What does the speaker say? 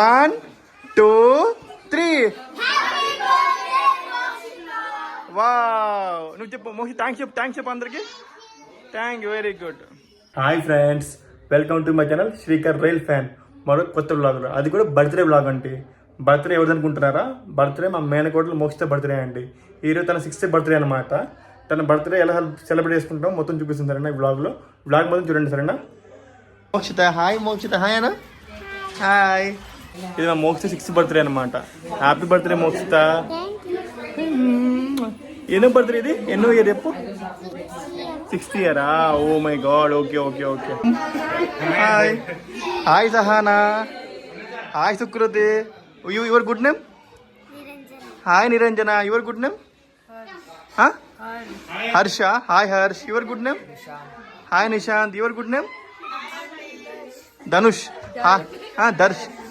1, 2, 3. Wow, నువ్వు చెప్పు మోహి. Thanks చెప్పు అందరికి. Thank you, very good. Hi friends, welcome to my channel Srikar rail fan. మరో కొత్త బ్లాగ్లో, అది కూడా బర్త్డే బ్లాగ్ అండి. బర్త్డే ఎవరిది అనుకుంటున్నారా? బర్త్డే మా మేనకోడలు మోక్షిత బర్త్డే అండి. ఈరోజు తన 6th బర్త్డే అనమాట. తన బర్త్డే ఎలా సెలబ్రేట్ చేసుకుంటాం మొత్తం చూపిస్తుంది సరేనా ఈ బ్లాగ్లో. బ్లాగ్ మొత్తం చూడండి సరేనా. మోక్షిత హాయ్. మోక్షిత హాయ్ అన్న. హాయ్. ఇది మా మోక్షిత 6th బర్త్డే అనమాట. Happy birthday Mokshitha. ఎన్నో బర్త్డే ఇది? ఎన్నో ఇయర్ చెప్పు. 6th ఇయరా? Oh my god. Okay okay okay. Hi. Hi Sahana. Hi Sukruthi. Your good name? Hi Niranjana. Your good name? Harsha. Hi Harsh. Your good name? Hi Nishant. Your good name? Dhanush. Darsh.